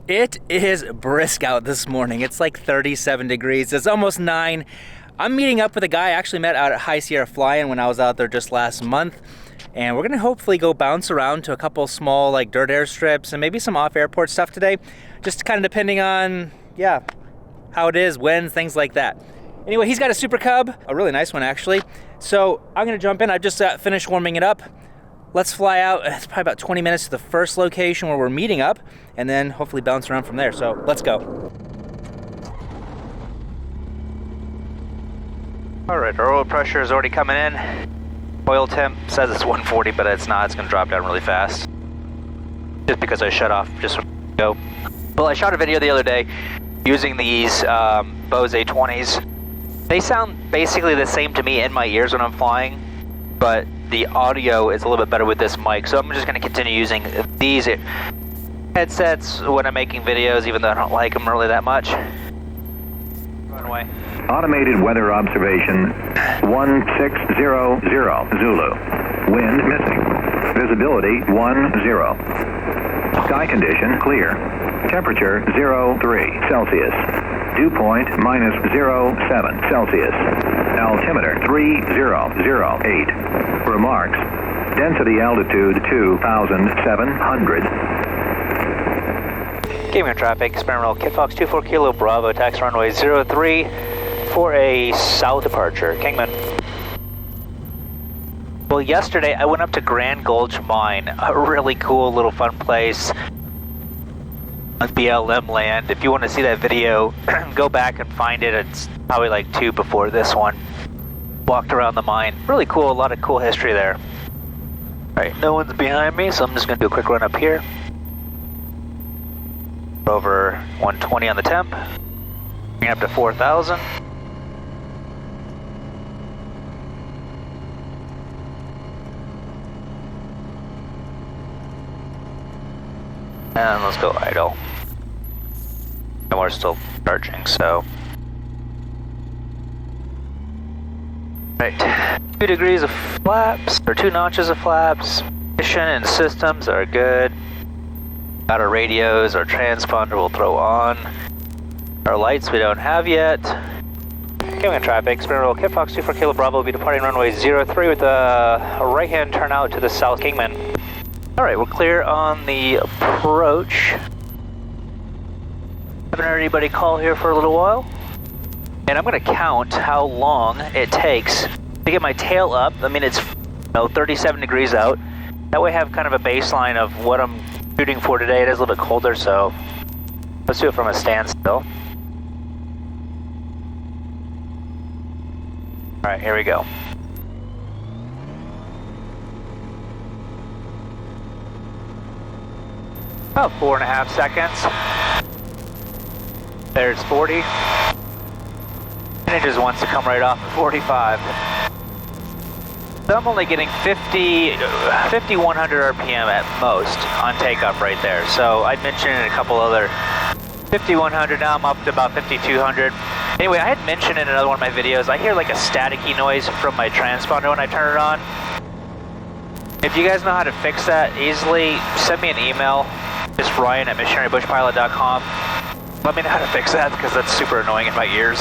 It is brisk out this morning. It's like 37 degrees. It's almost 9. I'm meeting up with a guy I actually met out at High Sierra Fly-In when I was out there just last month. And we're gonna hopefully go bounce around to a couple small like dirt airstrips and maybe some off-airport stuff today. Just kind of depending on, yeah, how it is, winds, things like that. Anyway, he's got a Super Cub, a really nice one actually. So I'm gonna jump in. I just finished warming it up. Let's fly out. It's probably about 20 minutes to the first location where we're meeting up, and then hopefully bounce around from there. So let's go. All right, our oil pressure is already coming in. Oil temp says it's 140, but it's not. It's gonna drop down really fast. Just because I shut off just go. Well, I shot a video the other day using these Bose A20s. They sound basically the same to me in my ears when I'm flying, but the audio is a little bit better with this mic, so I'm just going to continue using these headsets when I'm making videos, even though I don't like them really that much. Runway. Automated weather observation 1600 Zulu. Wind missing. Visibility 10. Sky condition clear. Temperature 03 Celsius. Dew point -07 Celsius. Altimeter 3008. Remarks. Density altitude 2,700. Gaming traffic, experimental Kit Fox 24 Kilo Bravo, taxi runway 03 for a south departure. Kingman. Well, yesterday I went up to Grand Gulch Mine, a really cool little fun place on BLM land. If you want to see that video, go back and find it. It's probably like 2 before this one. Walked around the mine. Really cool, a lot of cool history there. Alright, no one's behind me, so I'm just going to do a quick run up here. Over 120 on the temp. Bring it up to 4,000. And let's go idle. And we're still charging, so. Right, 2 degrees of flaps, or 2 notches of flaps. Mission and systems are good. Got our radios, our transponder we'll throw on. Our lights we don't have yet. Kingman traffic, experimental Kit Fox 24 Kilo Bravo will be departing runway 03 with a right-hand turnout to the south, Kingman. Alright, we're clear on the approach. Haven't heard anybody call here for a little while. And I'm going to count how long it takes to get my tail up. I mean, it's 37 degrees out. That way I have kind of a baseline of what I'm shooting for today. It is a little bit colder, so let's do it from a standstill. Alright, here we go. About 4.5 seconds. There's 40. And it just wants to come right off at 45. So I'm only getting 5,100 RPM at most on takeoff right there. So I mentioned in a couple other 5,100, now I'm up to about 5,200. Anyway, I had mentioned in another one of my videos, I hear like a staticky noise from my transponder when I turn it on. If you guys know how to fix that easily, send me an email. It's Ryan at missionarybushpilot.com. Let me know how to fix that because that's super annoying in my ears.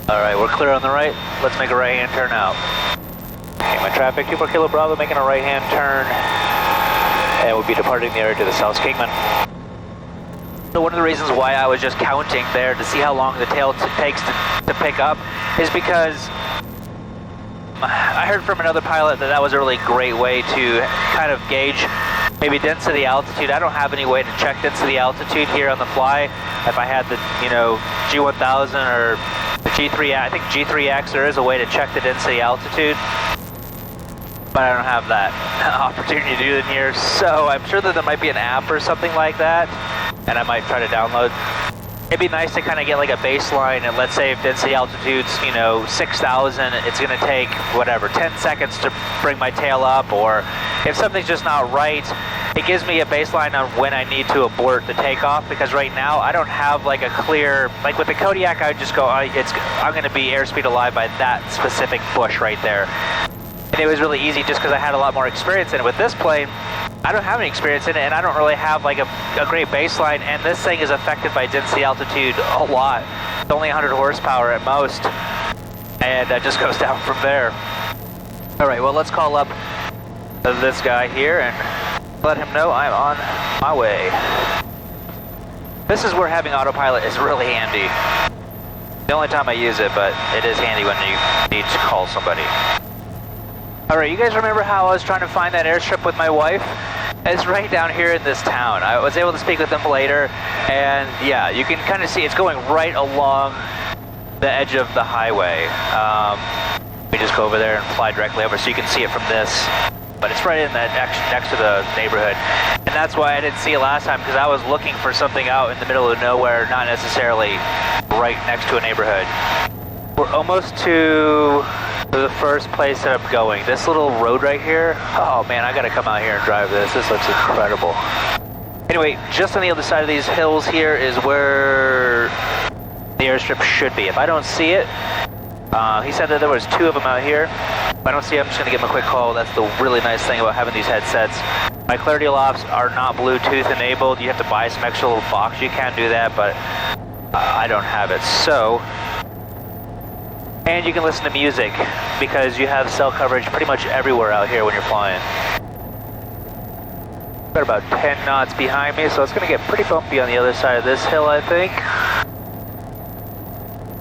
Alright, we're clear on the right. Let's make a right-hand turn out. Okay, my traffic, 24 Kilo Bravo, making a right-hand turn. And we'll be departing the area to the south, Kingman. So one of the reasons why I was just counting there to see how long the tail takes to pick up is because I heard from another pilot that was a really great way to kind of gauge maybe density altitude. I don't have any way to check density altitude here on the fly. If I had the, G1000 or the G3, I think G3X, there is a way to check the density altitude, but I don't have that opportunity to do it here. So I'm sure that there might be an app or something like that, and I might try to download. It'd be nice to kind of get like a baseline, and let's say if density altitude's 6,000, it's going to take whatever 10 seconds to bring my tail up, or if something's just not right, it gives me a baseline on when I need to abort the takeoff, because right now I don't have like a clear, like with the Kodiak I would just go, I'm going to be airspeed alive by that specific bush right there. And it was really easy just because I had a lot more experience in it. With this plane, I don't have any experience in it, and I don't really have like a great baseline, and this thing is affected by density altitude a lot. It's only 100 horsepower at most, and that just goes down from there. All right, well, let's call up this guy here and let him know I'm on my way. This is where having autopilot is really handy. The only time I use it, but it is handy when you need to call somebody. All right, you guys remember how I was trying to find that airstrip with my wife? It's right down here in this town. I was able to speak with them later, and yeah, you can kind of see it's going right along the edge of the highway. We just go over there and fly directly over so you can see it from this. But it's right in that next to the neighborhood. And that's why I didn't see it last time, because I was looking for something out in the middle of nowhere, not necessarily right next to a neighborhood. We're almost to the first place that I'm going. This little road right here, oh man, I gotta come out here and drive this. This looks incredible. Anyway, just on the other side of these hills here is where the airstrip should be. If I don't see it, he said that there was 2 of them out here. If I don't see it, I'm just gonna give him a quick call. That's the really nice thing about having these headsets. My Clarity Lofts are not Bluetooth enabled. You have to buy some extra little box. You can do that, but I don't have it. So, and you can listen to music because you have cell coverage pretty much everywhere out here when you're flying. Got about 10 knots behind me, so it's gonna get pretty bumpy on the other side of this hill, I think.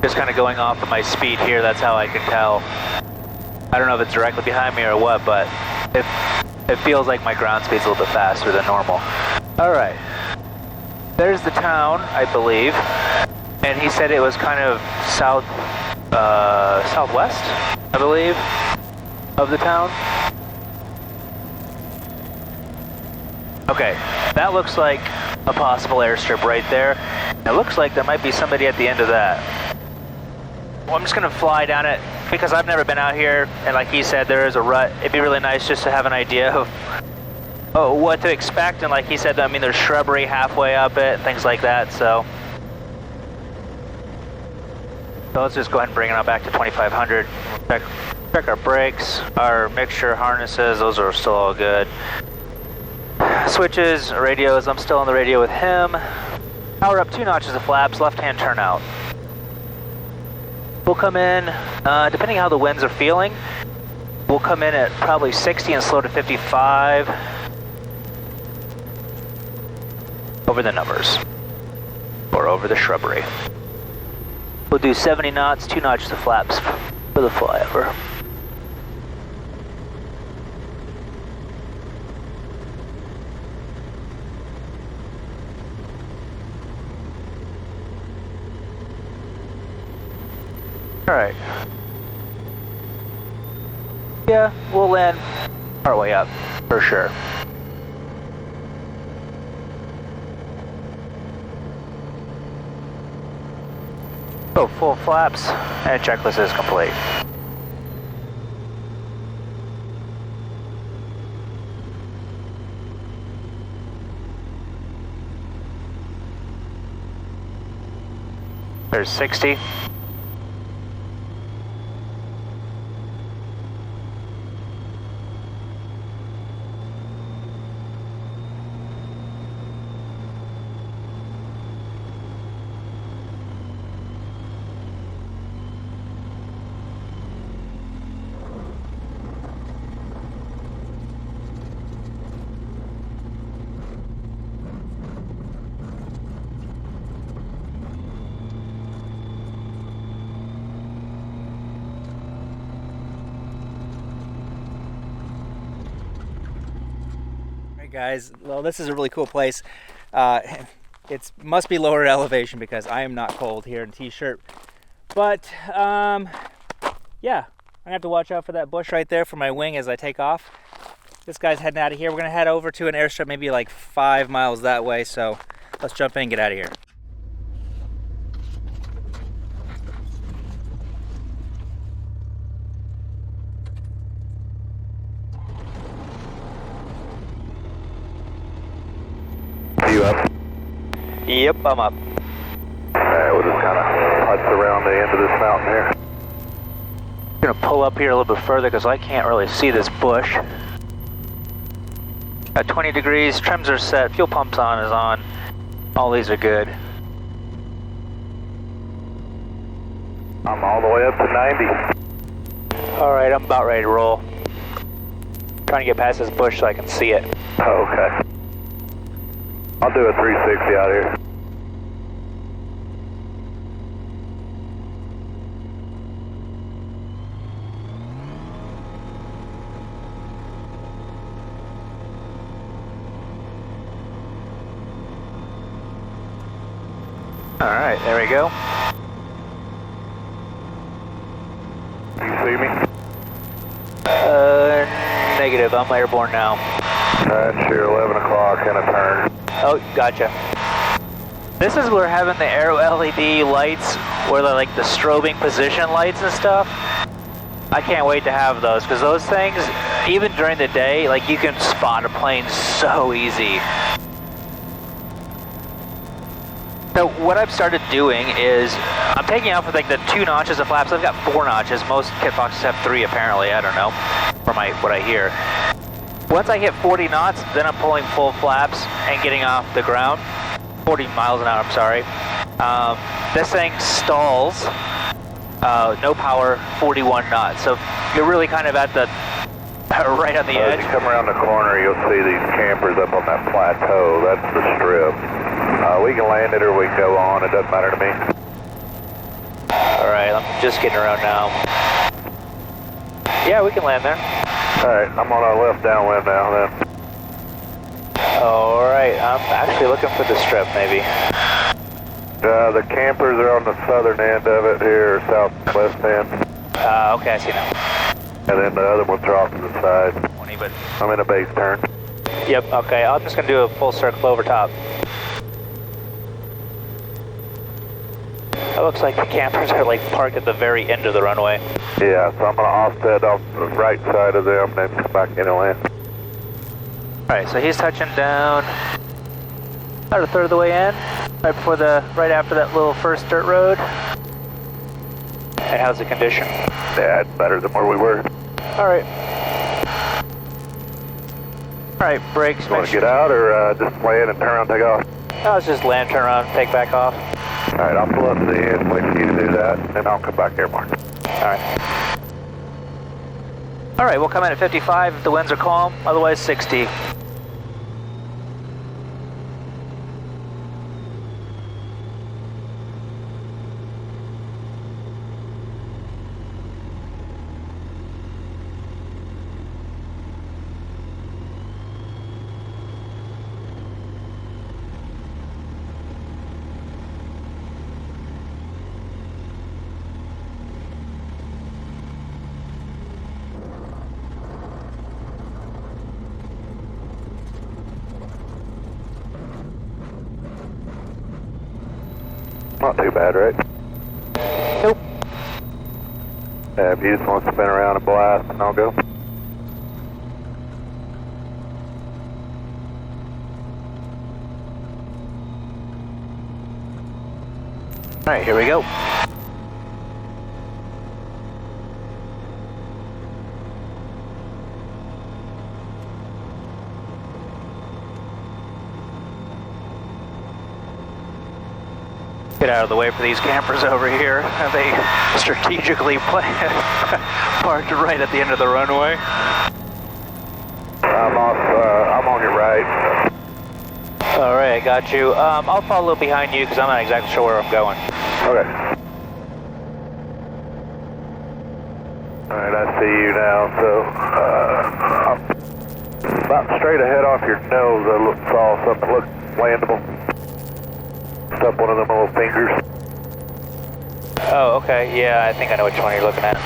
Just kind of going off of my speed here, that's how I can tell. I don't know if it's directly behind me or what, but it feels like my ground speed's a little bit faster than normal. All right, there's the town, I believe, and he said it was kind of southwest, I believe, of the town. Okay, that looks like a possible airstrip right there. It looks like there might be somebody at the end of that. Well, I'm just gonna fly down it because I've never been out here, and like he said, there is a rut. It'd be really nice just to have an idea of what to expect, and like he said, I mean, there's shrubbery halfway up it and things like that, so let's just go ahead and bring it on back to 2500. Check our brakes, our mixture harnesses, those are still all good. Switches, radios, I'm still on the radio with him. Power up 2 notches of flaps, left-hand turnout. We'll come in, depending how the winds are feeling, we'll come in at probably 60 and slow to 55 over the numbers, or over the shrubbery. We'll do 70 knots, 2 notches of flaps for the flyover. Alright. Yeah, we'll land our way up, for sure. So, full flaps, and checklist is complete. There's 60. Guys, well, this is a really cool place. It must be lower elevation because I am not cold here in t-shirt, but yeah, I'm gonna have to watch out for that bush right there for my wing as I take off. This guy's heading out of here. We're gonna head over to an airstrip maybe like 5 miles that way, so let's jump in and get out of here. You up? Yep, I'm up. Alright, we'll just kind of putz around the end of this mountain here. I'm gonna pull up here a little bit further because I can't really see this bush. At 20 degrees, trims are set, fuel pumps on is on. All these are good. I'm all the way up to 90. Alright, I'm about ready to roll. Trying to get past this bush so I can see it. Oh, okay. I'll do a 360 out here. Alright, there we go. You see me? Negative, I'm airborne now. That's your 11 o'clock and a turn. Oh, gotcha. This is where having the aero LED lights, where they're like the strobing position lights and stuff. I can't wait to have those, because those things, even during the day, like you can spot a plane so easy. So what I've started doing is, I'm taking off with like the 2 notches of flaps. I've got 4 notches. Most kit boxes have 3 apparently, I don't know, from what I hear. Once I hit 40 knots, then I'm pulling full flaps and getting off the ground. 40 miles an hour, I'm sorry. This thing stalls, no power, 41 knots. So you're really kind of at the, right on the edge. As you come around the corner, you'll see these campers up on that plateau. That's the strip. We can land it or we can go on. It doesn't matter to me. Alright, I'm just getting around now. Yeah, we can land there. Alright, I'm on our left downwind now then. Alright, I'm actually looking for the strip maybe. The campers are on the southern end of it here, southwest end. Okay, I see now. And then the other ones are off to the side. 20, but... I'm in a base turn. Yep, okay, I'm just going to do a full circle over top. It looks like the campers are like parked at the very end of the runway. Yeah, so I'm going to offset off the right side of them and then come back in and land. Alright, so he's touching down about a third of the way in, right after that little first dirt road. And how's the condition? Yeah, it's better than where we were. Alright. Alright, brakes. You want to get out or just land and turn around and take off? I'll just land, turn around, take back off. Alright, I'll pull up to the end, wait for you to do that, and then I'll come back here, Mark. Alright. Alright, we'll come in at 55 if the winds are calm, otherwise 60. Not too bad, right? Nope. Yeah, if you just want to spin around and blast, and I'll go. Alright, here we go. Get out of the way for these campers over here. They strategically parked right at the end of the runway. I'm on your right. Alright, I got you. I'll follow a little behind you because I'm not exactly sure where I'm going. Okay. Alright, I see you now, so, about straight ahead off your nose, I saw something look landable. It's up one of them little fingers. Oh, okay. Yeah, I think I know which one you're looking at.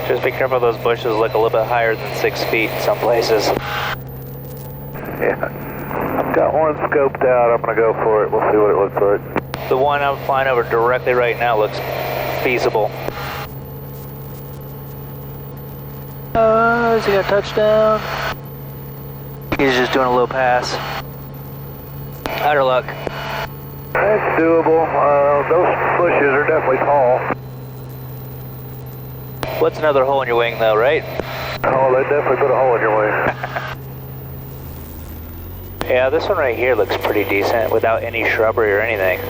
Just be careful, those bushes look a little bit higher than 6 feet in some places. Yeah. I've got one scoped out. I'm going to go for it. We'll see what it looks like. The one I'm flying over directly right now looks feasible. Is he got a touchdown? He's just doing a little pass. Outer luck. That's doable. Those bushes are definitely tall. What's another hole in your wing though, right? Oh, they definitely put a hole in your wing. Yeah, this one right here looks pretty decent without any shrubbery or anything.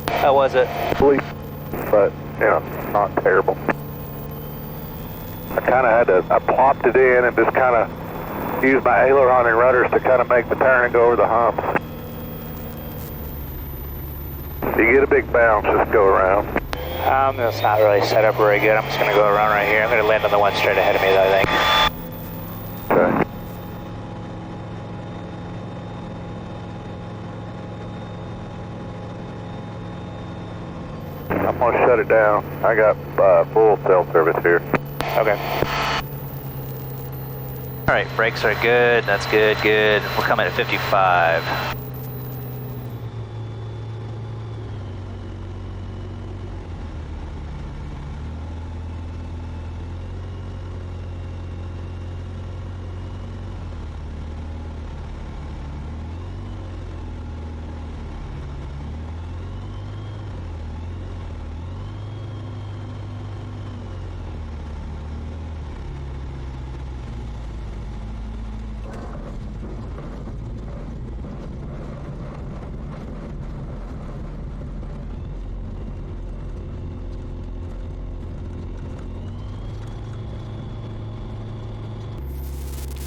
How was it? Sleep, but, you know, not terrible. I kind of had to, I plopped it in and just kind of used my aileron and rudders to kind of make the turn and go over the hump. You get a big bounce, just go around. It's not really set up very good. I'm just going to go around right here. I'm going to land on the one straight ahead of me though, I think. Okay. I'm going to shut it down. I got full cell service here. Okay. All right, brakes are good. That's good, good. We're coming at 55.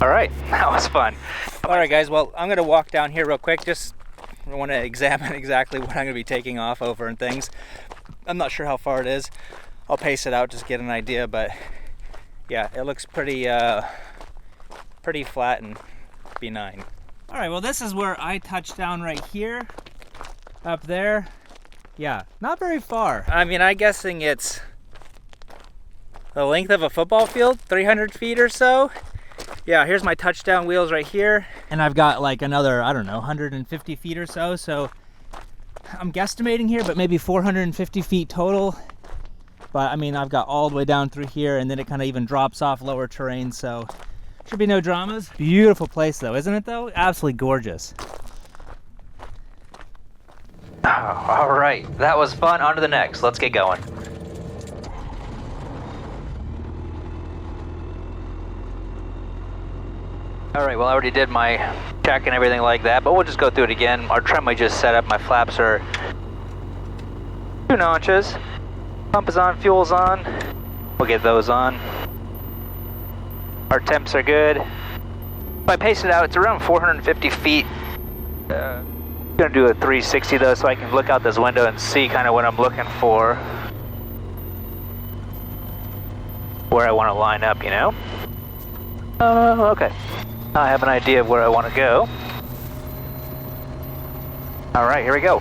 All right, that was fun. All right, guys, well, I'm gonna walk down here real quick. Just want to examine exactly what I'm gonna be taking off over and things. I'm not sure how far it is. I'll pace it out, just get an idea, but yeah, it looks pretty pretty flat and benign. All right, well, this is where I touched down right here, up there. Yeah, not very far. I mean, I'm guessing it's the length of a football field, 300 feet or so. Yeah, here's my touchdown wheels right here, and I've got like another, I don't know, 150 feet or so. So I'm guesstimating here, but maybe 450 feet total. But I mean, I've got all the way down through here, and then it kind of even drops off lower terrain, so should be no dramas. Beautiful place though, isn't it though? Absolutely gorgeous. Oh, all right, that was fun. On to the next. Let's get going. All right, well, I already did my check and everything like that, but we'll just go through it again. Our trim I just set up, my flaps are 2 notches. Pump is on, fuel's on. We'll get those on. Our temps are good. If I pace it out, it's around 450 feet. I'm gonna do a 360 though, so I can look out this window and see kind of what I'm looking for. Where I want to line up, you know? Okay. I have an idea of where I want to go. All right, here we go.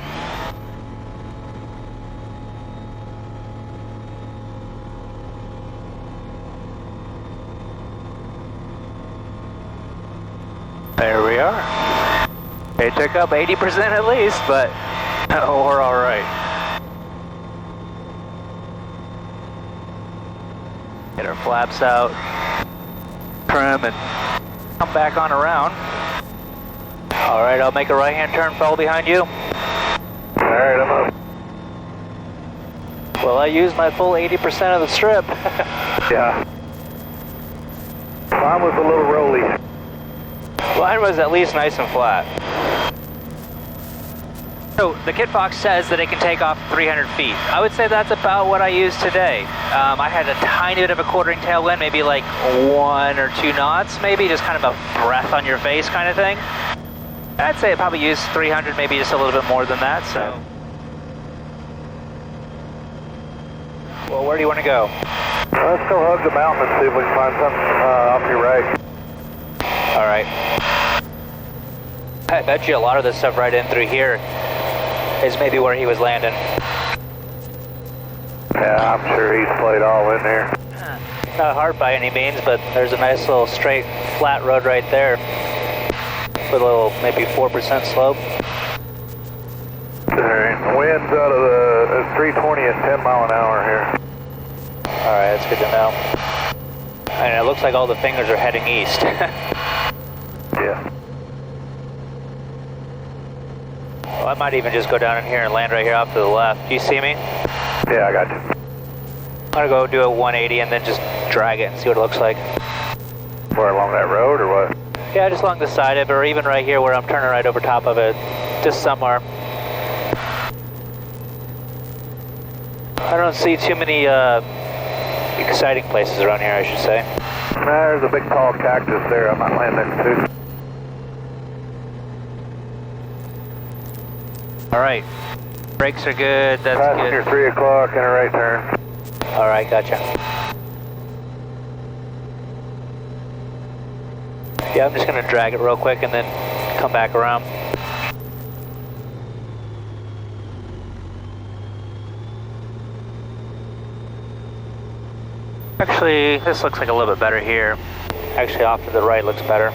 There we are. It took up 80% at least, but we're all right. Get our flaps out, trim, and come back on around. All right, I'll make a right-hand turn, follow behind you. All right, I'm up. Well, I used my full 80% of the strip. Yeah. Mine was a little rolly. Mine was at least nice and flat. So the kit box says that it can take off 300 feet. I would say that's about what I used today. I had a tiny bit of a quartering tailwind, maybe like 1 or 2 knots, maybe just kind of a breath on your face kind of thing. I'd say it probably used 300, maybe just a little bit more than that, so. Well, where do you want to go? Let's go hug the mountain and see if we can find something off your right. All right. I bet you a lot of this stuff right in through here is maybe where he was landing. Yeah, I'm sure he's played all in there. Not hard by any means, but there's a nice little straight flat road right there with a little maybe 4% slope. All right, the wind's out of the 320 at 10 mile an hour. good to know. And it looks like all the fingers are heading east. Yeah. Well, I might even just go down in here and land right here off to the left. Do you see me? Yeah, I got you. I'm gonna go do a 180 and then just drag it and see what it looks like. Where, along that road or what? Yeah, just along the side of it, or even right here where I'm turning right over top of it. Just somewhere. I don't see too many exciting places around here, I should say. There's a big tall cactus there. I might land there too. All right, brakes are good. That's Passenger good. 3 o'clock and a right turn. All right, gotcha. Yeah, I'm just gonna drag it real quick and then come back around. Actually, this looks like a little bit better here. Actually, off to the right looks better.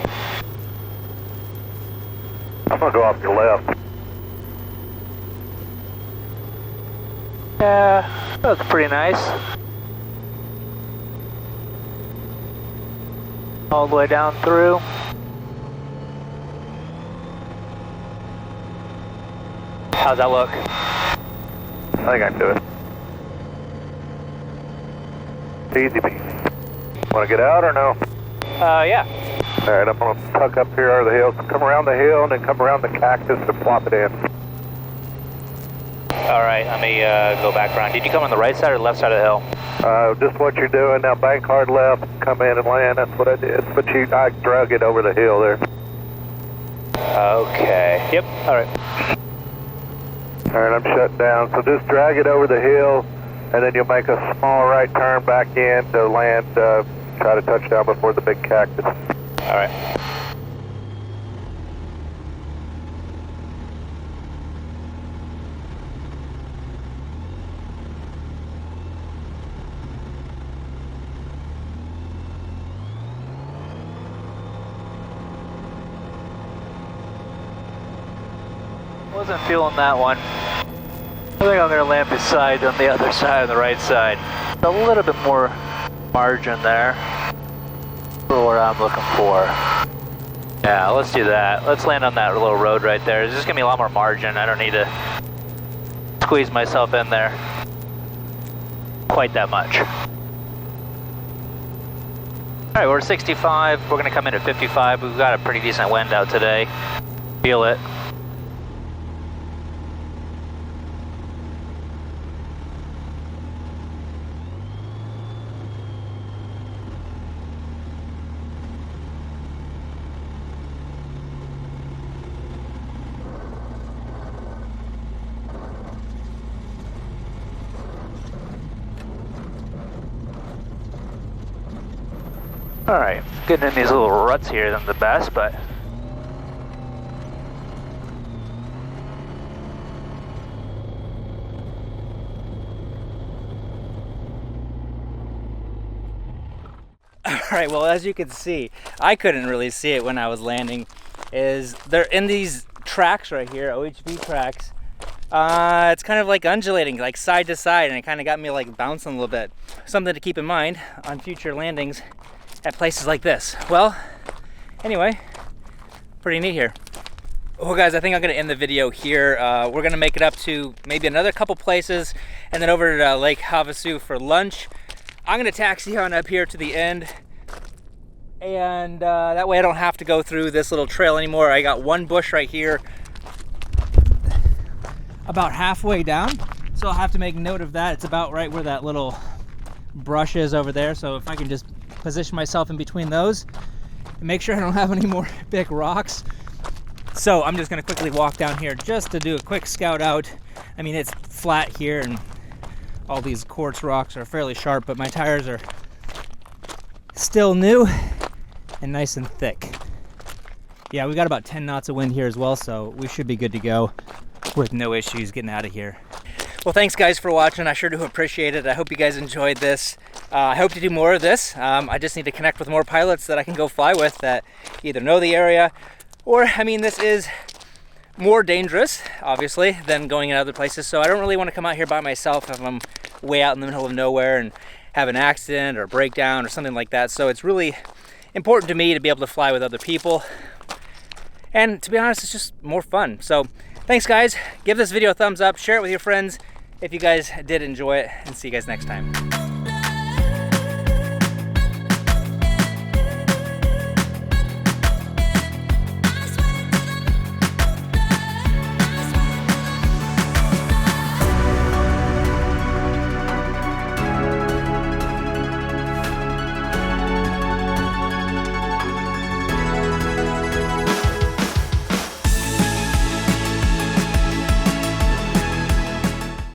I'm gonna go off your left. Yeah, that looks pretty nice. All the way down through. How's that look? I think I can do it. Easy peasy. Want to get out or no? Yeah. All right, I'm going to tuck up here over the hill. Come around the hill and then come around the cactus and plop it in. All right, let me go back around. Did you come on the right side or the left side of the hill? Just what you're doing now. Bank hard left, come in and land. That's what I did. But I drug it over the hill there. Okay. Yep. All right. All right, I'm shut down. So just drag it over the hill, and then you'll make a small right turn back in to land. Try to touch down before the big cactus. All right. Wasn't feeling that one. I think I'm going to land beside on the other side, on the right side. A little bit more margin there for what I'm looking for. Yeah, let's do that. Let's land on that little road right there. There's just going to be a lot more margin. I don't need to squeeze myself in there quite that much. All right, we're 65. We're going to come in at 55. We've got a pretty decent wind out today. Feel it. All right, getting in these little ruts here isn't the best, but all right, well, as you can see, I couldn't really see it when I was landing, is they're in these tracks right here, OHV tracks. It's kind of like undulating, like side to side, and it kind of got me like bouncing a little bit. Something to keep in mind on future landings at places like this. Well, anyway, pretty neat here. Well guys, I think I'm gonna end the video here. We're gonna make it up to maybe another couple places and then over to Lake Havasu for lunch. I'm gonna taxi on up here to the end, and that way I don't have to go through this little trail anymore. I got one bush right here about halfway down, so I'll have to make note of that. It's about right where that little brush is over there, so if I can just position myself in between those and make sure I don't have any more big rocks. So I'm just gonna quickly walk down here just to do a quick scout out. I mean, it's flat here and all these quartz rocks are fairly sharp, but my tires are still new and nice and thick. Yeah, we got about 10 knots of wind here as well, so we should be good to go with no issues getting out of here. Well, thanks guys for watching. I sure do appreciate it. I hope you guys enjoyed this. I hope to do more of this. I just need to connect with more pilots that I can go fly with that either know the area or, I mean, this is more dangerous, obviously, than going in other places. So I don't really want to come out here by myself if I'm way out in the middle of nowhere and have an accident or a breakdown or something like that. So it's really important to me to be able to fly with other people. And to be honest, it's just more fun. So thanks guys, give this video a thumbs up, share it with your friends if you guys did enjoy it, and see you guys next time.